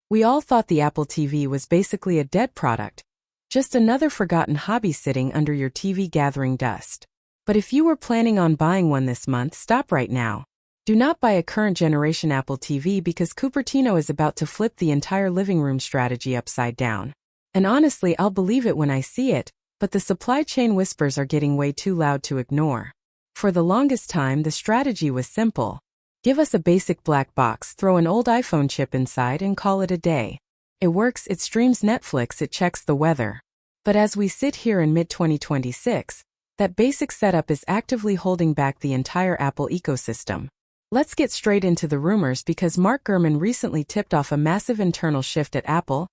We all thought the Apple TV was basically a dead product, just another forgotten hobby sitting under your TV gathering dust. But if you were planning on buying one this month, stop right now. Do not buy a current generation Apple TV because Cupertino is about to flip the entire living room strategy upside down. And honestly, I'll believe it when I see it, but the supply chain whispers are getting way too loud to ignore. For the longest time, the strategy was simple. Give us a basic black box, throw an old iPhone chip inside, and call it a day. It works, it streams Netflix, it checks the weather. But as we sit here in mid-2026, that basic setup is actively holding back the entire Apple ecosystem. Let's get straight into the rumors because Mark Gurman recently tipped off a massive internal shift at Apple,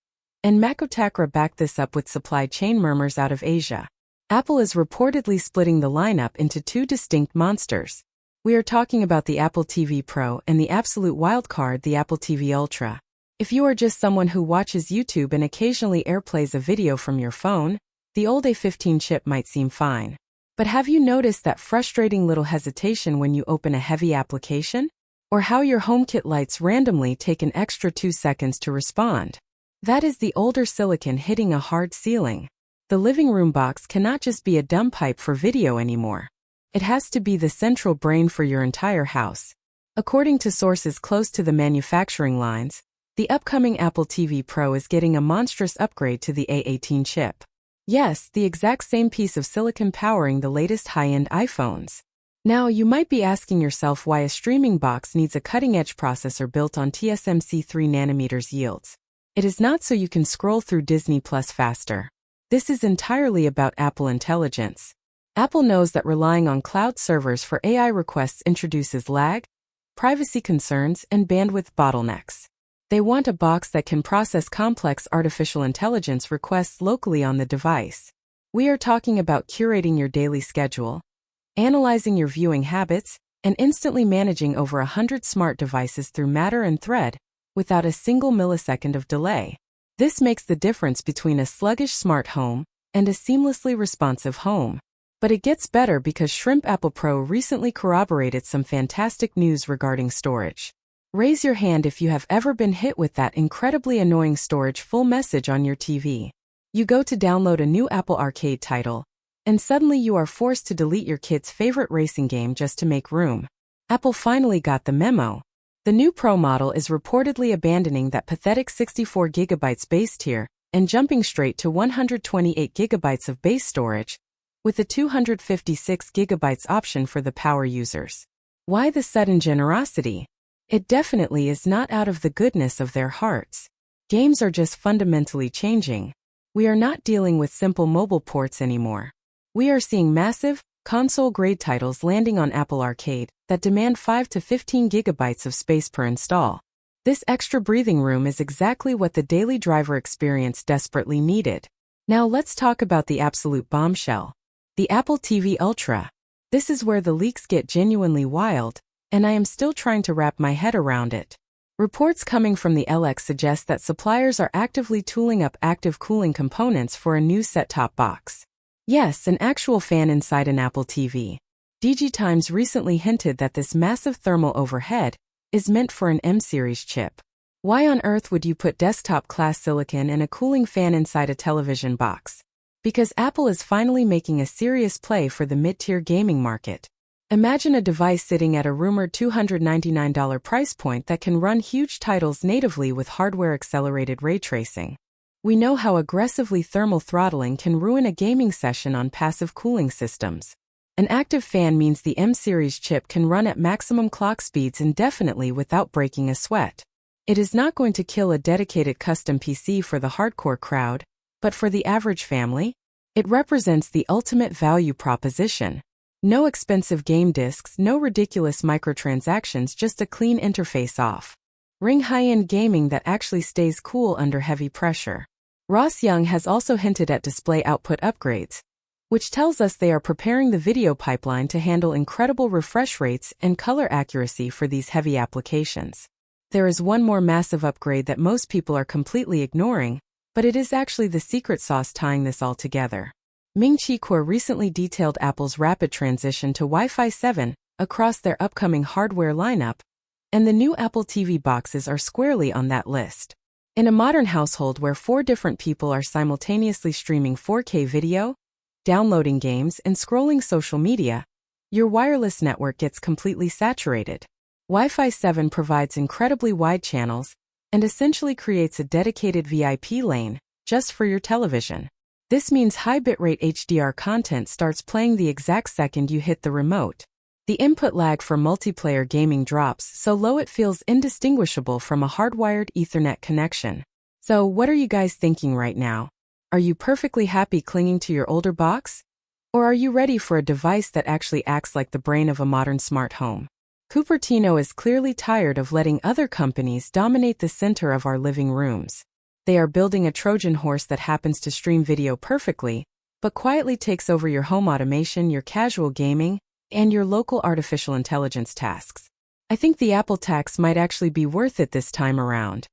and Makotakra backed this up with supply chain murmurs out of Asia. Apple is reportedly splitting the lineup into two distinct monsters. We are talking about the Apple TV Pro and the absolute wildcard, the Apple TV Ultra. If you are just someone who watches YouTube and occasionally airplays a video from your phone, the old A15 chip might seem fine. But have you noticed that frustrating little hesitation when you open a heavy application? Or how your HomeKit lights randomly take an extra 2 seconds to respond? That is the older silicon hitting a hard ceiling. The living room box cannot just be a dumb pipe for video anymore. It has to be the central brain for your entire house. According to sources close to the manufacturing lines, the upcoming Apple TV Pro is getting a monstrous upgrade to the A18 chip. Yes, the exact same piece of silicon powering the latest high-end iPhones. Now, you might be asking yourself why a streaming box needs a cutting-edge processor built on TSMC 3nm yields. It is not so you can scroll through Disney Plus faster. This is entirely about Apple intelligence. Apple knows that relying on cloud servers for AI requests introduces lag, privacy concerns, and bandwidth bottlenecks. They want a box that can process complex artificial intelligence requests locally on the device. We are talking about curating your daily schedule, analyzing your viewing habits, and instantly managing over 100 smart devices through Matter and Thread without a single millisecond of delay. This makes the difference between a sluggish smart home and a seamlessly responsive home. But it gets better because ShrimpApplePro recently corroborated some fantastic news regarding storage. Raise your hand if you have ever been hit with that incredibly annoying storage full message on your TV. You go to download a new Apple Arcade title, and suddenly you are forced to delete your kid's favorite racing game just to make room. Apple finally got the memo. The new Pro model is reportedly abandoning that pathetic 64GB base tier and jumping straight to 128GB of base storage, with a 256GB option for the power users. Why the sudden generosity? It definitely is not out of the goodness of their hearts. Games are just fundamentally changing. We are not dealing with simple mobile ports anymore. We are seeing massive, console-grade titles landing on Apple Arcade that demand 5 to 15GB of space per install. This extra breathing room is exactly what the daily driver experience desperately needed. Now let's talk about the absolute bombshell. The Apple TV Ultra. This is where the leaks get genuinely wild, and I am still trying to wrap my head around it. Reports coming from the LX suggest that suppliers are actively tooling up active cooling components for a new set-top box. Yes, an actual fan inside an Apple TV. DigiTimes recently hinted that this massive thermal overhead is meant for an M-series chip. Why on earth would you put desktop-class silicon and a cooling fan inside a television box? Because Apple is finally making a serious play for the mid-tier gaming market. Imagine a device sitting at a rumored $299 price point that can run huge titles natively with hardware-accelerated ray tracing. We know how aggressively thermal throttling can ruin a gaming session on passive cooling systems. An active fan means the M-series chip can run at maximum clock speeds indefinitely without breaking a sweat. It is not going to kill a dedicated custom PC for the hardcore crowd, but for the average family, it represents the ultimate value proposition. No expensive game discs, no ridiculous microtransactions, just a clean interface off. Ring high-end gaming that actually stays cool under heavy pressure. Ross Young has also hinted at display output upgrades, which tells us they are preparing the video pipeline to handle incredible refresh rates and color accuracy for these heavy applications. There is one more massive upgrade that most people are completely ignoring, but it is actually the secret sauce tying this all together. Ming-Chi recently detailed Apple's rapid transition to Wi-Fi 7 across their upcoming hardware lineup, and the new Apple TV boxes are squarely on that list. In a modern household where 4 different people are simultaneously streaming 4K video, downloading games, and scrolling social media, your wireless network gets completely saturated. Wi-Fi 7 provides incredibly wide channels and essentially creates a dedicated VIP lane just for your television. This means high bitrate HDR content starts playing the exact second you hit the remote. The input lag for multiplayer gaming drops so low it feels indistinguishable from a hardwired Ethernet connection. So, what are you guys thinking right now? Are you perfectly happy clinging to your older box? Or are you ready for a device that actually acts like the brain of a modern smart home? Cupertino is clearly tired of letting other companies dominate the center of our living rooms. They are building a Trojan horse that happens to stream video perfectly, but quietly takes over your home automation, your casual gaming, and your local artificial intelligence tasks. I think the Apple tax might actually be worth it this time around.